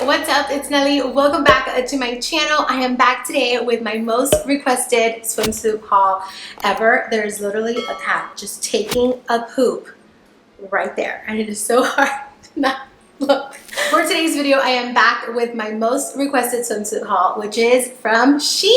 what's up? It's Nelly. Welcome back to my channel. I am back today with my most requested swimsuit haul ever. There's literally a cat just taking a poop right there, and it is so hard to not look. For today's video, I am back with my most requested swimsuit haul, which is from Shein.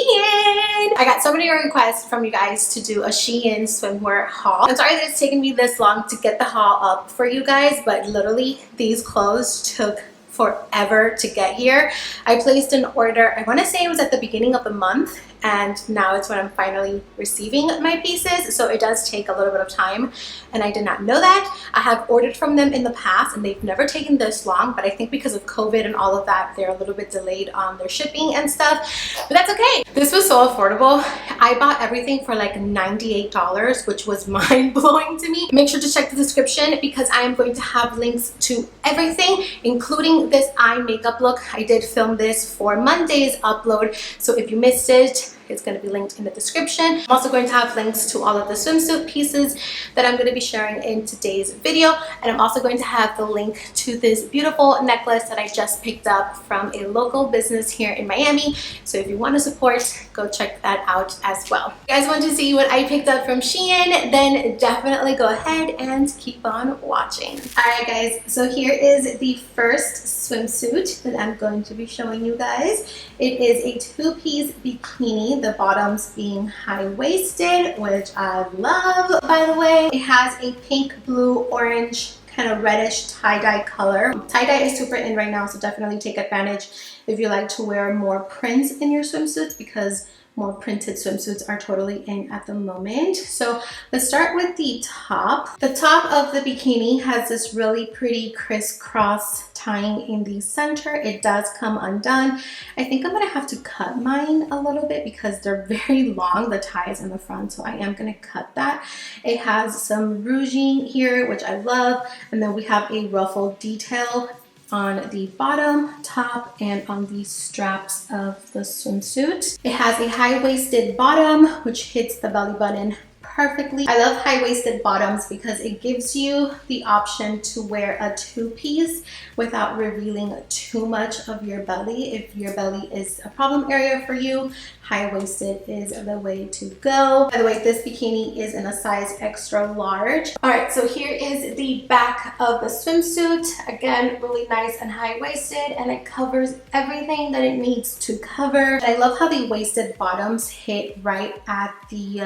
I got so many requests from you guys to do a Shein swimwear haul. I'm sorry that it's taken me this long to get the haul up for you guys, but literally these clothes took forever to get here. I placed an order, I want to say it was at the beginning of the month, and now it's when I'm finally receiving my pieces, so it does take a little bit of time, and I did not know that. I have ordered from them in the past and they've never taken this long, but I think because of COVID and all of that, they're a little bit delayed on their shipping and stuff, but that's okay. This was so affordable. I bought everything for like $98, which was mind-blowing to me. Make sure to check the description because I am going to have links to everything, including this eye makeup look. I did film this for Monday's upload, so if you missed it, it's going to be linked in the description. I'm also going to have links to all of the swimsuit pieces that I'm going to be sharing in today's video, and I'm also going to have the link to this beautiful necklace that I just picked up from a local business here in Miami. So if you want to support, go check that out as well. If you guys want to see what I picked up from Shein, then definitely go ahead and keep on watching. Alright guys, so here is the first swimsuit that I'm going to be showing you guys. It is a two-piece bikini, the bottoms being high-waisted, which I love, by the way. It has a pink, blue, orange, kind of reddish tie-dye color. Tie-dye is super in right now, so definitely take advantage if you like to wear more prints in your swimsuits, because more printed swimsuits are totally in at the moment. So let's start with the top. The top of the bikini has this really pretty crisscross tying in the center. It does come undone. I think I'm gonna have to cut mine a little bit because they're very long, the ties in the front, so I am gonna cut that. It has some ruching here, which I love, and then we have a ruffle detail on the bottom, top, and on the straps of the swimsuit. It has a high-waisted bottom, which hits the belly button perfectly. I love high-waisted bottoms because it gives you the option to wear a two-piece without revealing too much of your belly. If your belly is a problem area for you, high-waisted is the way to go. By the way, this bikini is in a size extra large. All right, so here is the back of the swimsuit. Again, really nice and high-waisted, and it covers everything that it needs to cover. I love how the waisted bottoms hit right at the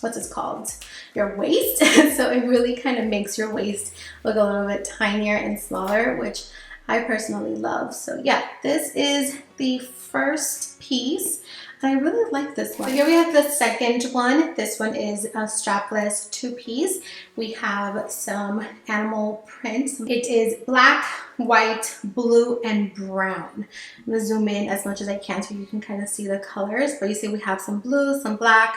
what's it called, your waist. So it really kind of makes your waist look a little bit tinier and smaller, which I personally love. So yeah, this is the first piece, and I really like this one. So here we have the second one. This one is a strapless two-piece. We have some animal prints. It is black, white, blue, and brown. I'm gonna zoom in as much as I can so you can kind of see the colors, but you see we have some blue, some black,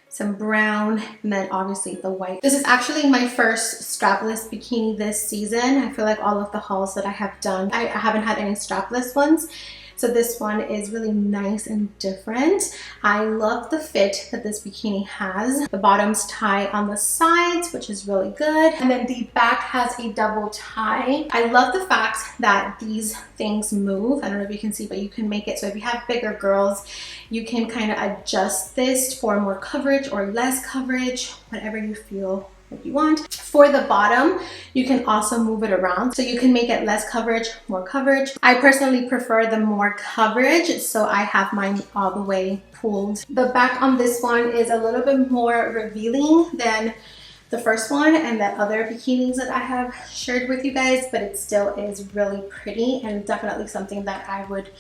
some brown, and then obviously the white. This is actually my first strapless bikini this season. I feel like all of the hauls that I have done, I haven't had any strapless ones. So this one is really nice and different. I love the fit that this bikini has. The bottoms tie on the sides, which is really good. And then the back has a double tie. I love the fact that these things move. I don't know if you can see, but you can make it so if you have bigger girls, you can kind of adjust this for more coverage or less coverage, whatever you feel if you want. For the bottom, you can also move it around, so you can make it less coverage, more coverage. I personally prefer the more coverage, so I have mine all the way pulled. The back on this one is a little bit more revealing than the first one and the other bikinis that I have shared with you guys, but it still is really pretty and definitely something that I would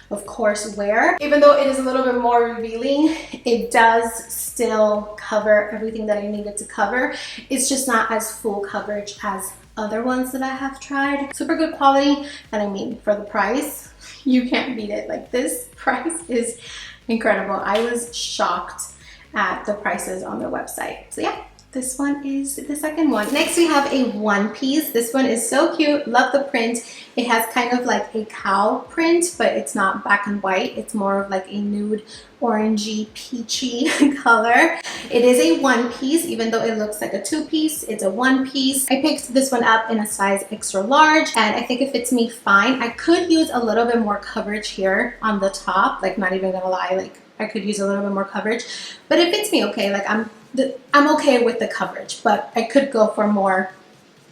of course wear. Even though it is a little bit more revealing, it does still cover everything that I needed to cover. It's just not as full coverage as other ones that I have tried. Super good quality, and I mean, for the price, you can't beat it. Like, this price is incredible. I was shocked at the prices on their website. So yeah, this one is the second one. Next we have a one piece. This one is so cute. Love the print. It has kind of like a cow print, but it's not black and white. It's more of like a nude orangey peachy color. It is a one piece, even though it looks like a two piece. It's a one piece. I picked this one up in a size extra large, and I think it fits me fine. I could use a little bit more coverage here on the top, like not even gonna lie, like I could use a little bit more coverage, but it fits me okay. Like I'm okay with the coverage, but I could go for more.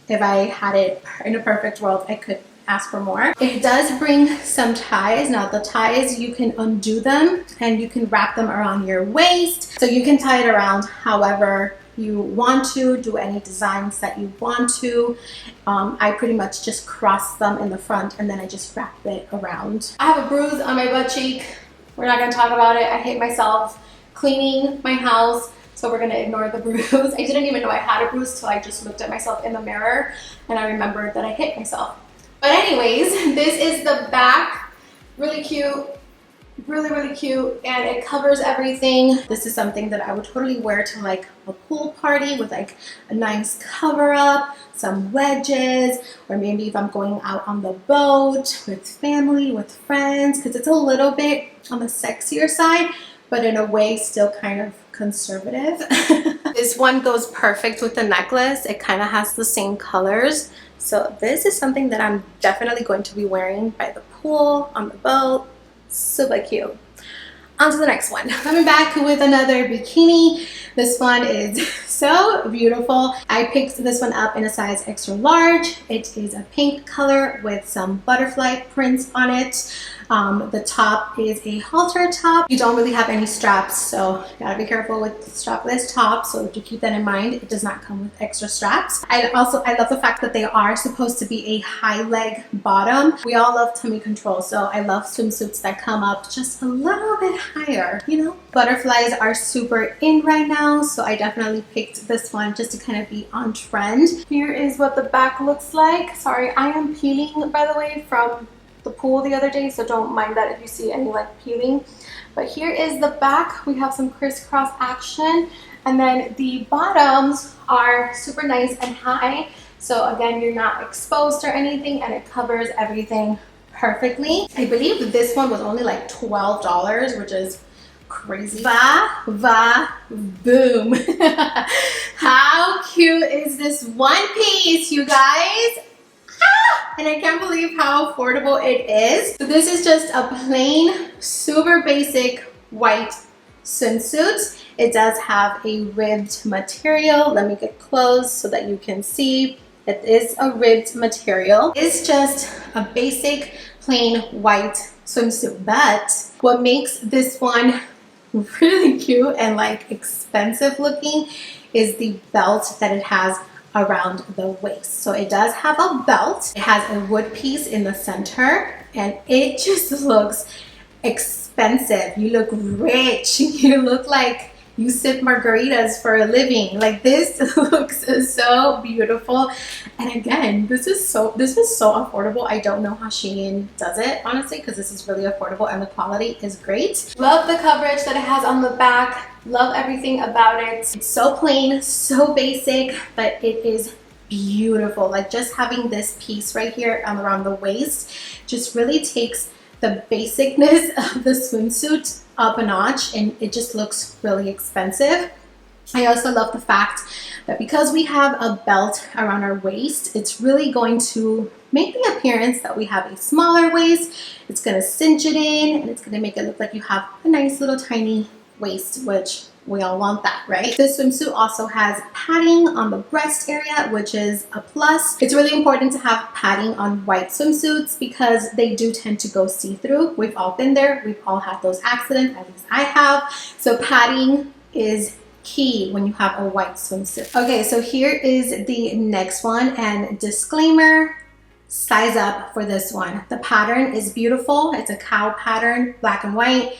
If I had it in a perfect world, I could ask for more. It does bring some ties. Now the ties, you can undo them and you can wrap them around your waist. So you can tie it around however you want to, do any designs that you want to. I pretty much just cross them in the front and then I just wrap it around. I have a bruise on my butt cheek. We're not gonna talk about it. I hate myself cleaning my house, so we're gonna ignore the bruise. I didn't even know I had a bruise till I just looked at myself in the mirror and I remembered that I hit myself. But anyways, this is the back. Really cute, really cute, and it covers everything. This is something that I would totally wear to like a pool party with like a nice cover up, some wedges, or maybe if I'm going out on the boat with family, with friends, because it's a little bit on the sexier side, but in a way still kind of conservative. This one goes perfect with the necklace. It kind of has the same colors. So this is something that I'm definitely going to be wearing by the pool, on the boat. Super cute. On to the next one. Coming back with another bikini. This one is so beautiful. I picked this one up in a size extra large. It is a pink color with some butterfly prints on it. The top is a halter top. You don't really have any straps, so gotta be careful with the strapless top. So to keep that in mind, it does not come with extra straps. I love the fact that they are supposed to be a high leg bottom. We all love tummy control, so I love swimsuits that come up just a little bit higher, you know? Butterflies are super in right now, so I definitely picked this one just to kind of be on trend. Here is what the back looks like. Sorry, I am peeling, by the way, from the pool the other day, so don't mind that if you see any like peeling. But here is the back. We have some crisscross action, and then the bottoms are super nice and high, so again you're not exposed or anything, and it covers everything perfectly. I believe this one was only like $12, which is crazy. Boom. How cute is this one piece, you guys? And I can't believe how affordable it is. So this is just a plain, super basic white swimsuit. It does have a ribbed material. Let me get close so that you can see. It is a ribbed material. It's just a basic, plain white swimsuit. But what makes this one really cute and like expensive looking is the belt that it has around the waist. So it does have a belt. It has a wood piece in the center, and it just looks expensive. You look rich. You look like you sip margaritas for a living. Like, this looks so beautiful. And again, this is so affordable. I don't know how Shein does it, honestly, because this is really affordable and the quality is great. Love the coverage that it has on the back. Love everything about it. It's so plain, so basic, but it is beautiful. Like, just having this piece right here around the waist just really takes the basicness of the swimsuit up a notch, and it just looks really expensive. I also love the fact that because we have a belt around our waist, it's really going to make the appearance that we have a smaller waist. It's going to cinch it in, and it's going to make it look like you have a nice little tiny waist, which we all want that, right? This swimsuit also has padding on the breast area, which is a plus. It's really important to have padding on white swimsuits because they do tend to go see-through. We've all been there. We've all had those accidents, at least I have. So padding is key when you have a white swimsuit. Okay, so here is the next one, and disclaimer, size up for this one. The pattern is beautiful. It's a cow pattern, black and white.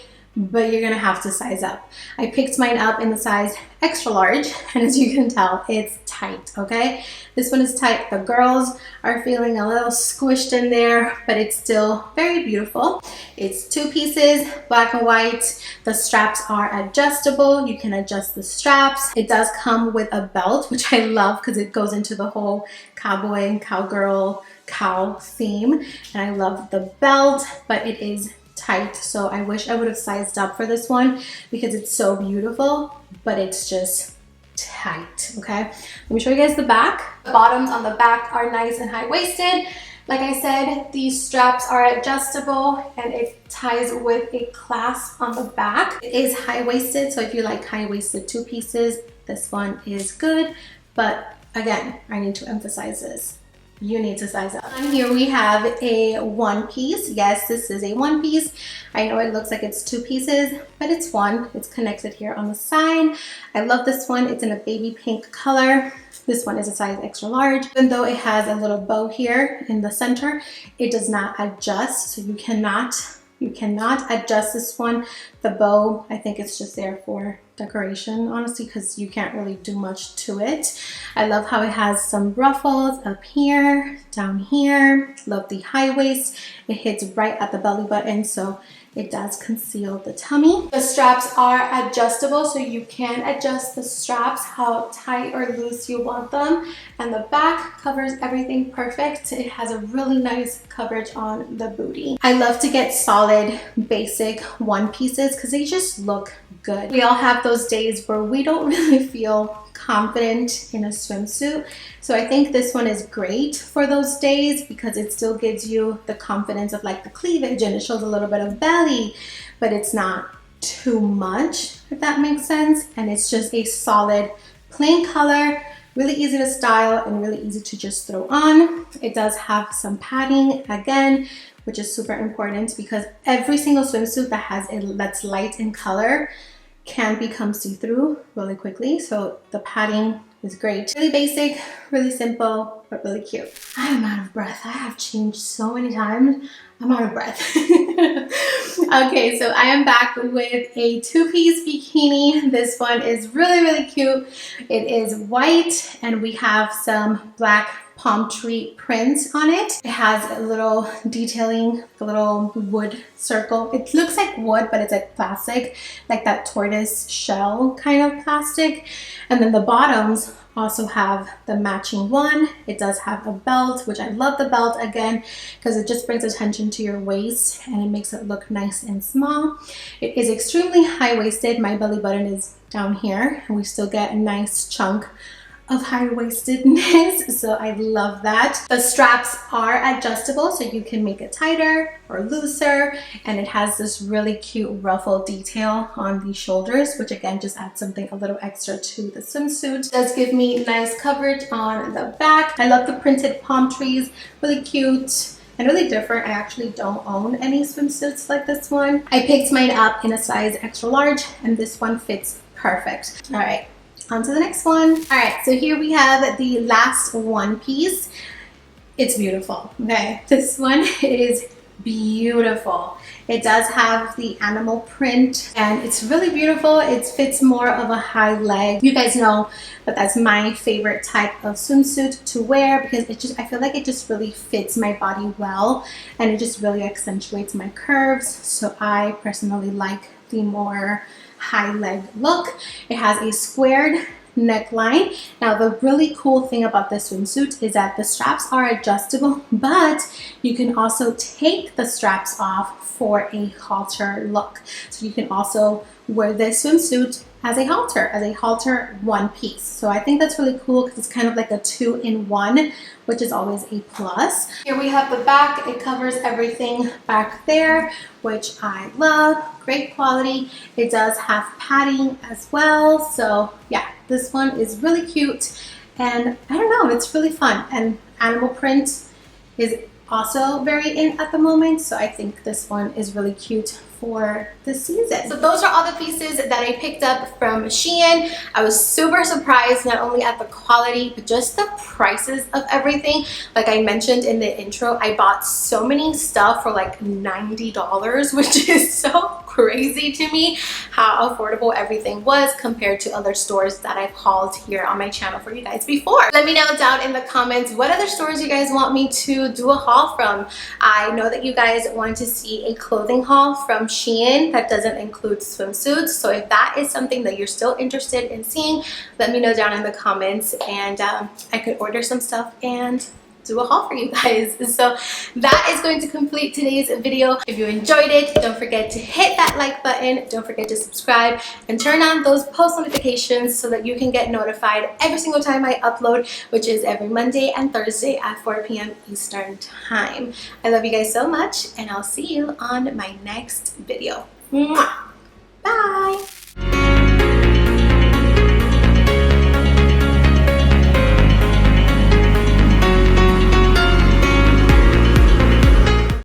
but you're gonna have to size up. I picked mine up in the size extra large, and as you can tell, it's tight, okay? This one is tight. The girls are feeling a little squished in there, but it's still very beautiful. It's 2 pieces, black and white. The straps are adjustable. You can adjust the straps. It does come with a belt, which I love because it goes into the whole cowboy and cowgirl cow theme, and I love the belt, but it is tight, so I wish I would have sized up for this one because it's so beautiful, but it's just tight. Okay, let me show you guys the back. The bottoms on the back are nice and high-waisted. Like I said, these straps are adjustable and it ties with a clasp on the back. It is high-waisted, so if you like high-waisted 2 pieces, this one is good, but again, I need to emphasize this. You need to size up. And here we have a 1 piece. Yes, this is a 1 piece. I know it looks like it's 2 pieces, but it's 1. It's connected here on the side. I love this one. It's in a baby pink color. This one is a size extra large. Even though it has a little bow here in the center, it does not adjust, so you cannot adjust this one. The bow, I think it's just there for decoration, honestly, because you can't really do much to it. I love how it has some ruffles up here, down here. Love the high waist. It hits right at the belly button, so it does conceal the tummy. The straps are adjustable, so you can adjust the straps how tight or loose you want them. And the back covers everything perfect. It has a really nice coverage on the booty. I love to get solid, basic 1 pieces because they just look good. We all have those days where we don't really feel confident in a swimsuit. So I think this one is great for those days because it still gives you the confidence of like the cleavage, and it shows a little bit of belly, but it's not too much, if that makes sense. And it's just a solid plain color, really easy to style and really easy to just throw on. It does have some padding again, which is super important because every single swimsuit that's light in color can become see-through really quickly. So the padding is great. Really basic, really simple, but really cute. I'm out of breath. I have changed so many times. I'm out of breath. Okay, so I am back with a 2-piece bikini. This one is really, really cute. It is white and we have some black palm tree prints on it. It has a little detailing, a little wood circle. It looks like wood, but it's like plastic, like that tortoise shell kind of plastic. And then the bottoms also have the matching one. It does have a belt, which I love the belt again because it just brings attention to your waist and it makes it look nice and small. It is extremely high-waisted. My belly button is down here and we still get a nice chunk of high-waistedness, so I love that. The straps are adjustable, so you can make it tighter or looser, and it has this really cute ruffle detail on the shoulders, which again just adds something a little extra to the swimsuit. It does give me nice coverage on the back. I love the printed palm trees, really cute and really different. I actually don't own any swimsuits like this one. I picked mine up in a size extra large, and this one fits perfect. All right, on to the next one. All right, so here we have the last 1 piece. It's beautiful, okay? This one is beautiful. It does have the animal print and it's really beautiful. It fits more of a high leg. You guys know that that's my favorite type of swimsuit to wear because I feel like it just really fits my body well and it just really accentuates my curves. So I personally like the more high leg look. It has a squared neckline. Now the really cool thing about this swimsuit is that the straps are adjustable, but you can also take the straps off for a halter look. So you can also wear this swimsuit as a halter 1 piece. So I think that's really cool because it's kind of like a 2-in-1, which is always a plus. Here we have the back. It covers everything back there, which I love. Great quality. It does have padding as well. So yeah, this one is really cute. And I don't know, it's really fun. And animal print is also very in at the moment. So I think this one is really cute for the season. So those are all the pieces that I picked up from Shein. I was super surprised not only at the quality but just the prices of everything. Like I mentioned in the intro, I bought so many stuff for like $90, which is so crazy. crazy to me how affordable everything was compared to other stores that I've hauled here on my channel for you guys before. Let me know down in the comments what other stores you guys want me to do a haul from. I know that you guys want to see a clothing haul from Shein that doesn't include swimsuits, so if that is something that you're still interested in seeing, let me know down in the comments, and I could order some stuff and do a haul for you guys. So that is going to complete today's video. If you enjoyed it, don't forget to hit that like button, don't forget to subscribe, and turn on those post notifications so that you can get notified every single time I upload, which is every Monday and Thursday at 4 p.m. Eastern time. I love you guys so much, and I'll see you on my next video. Mwah!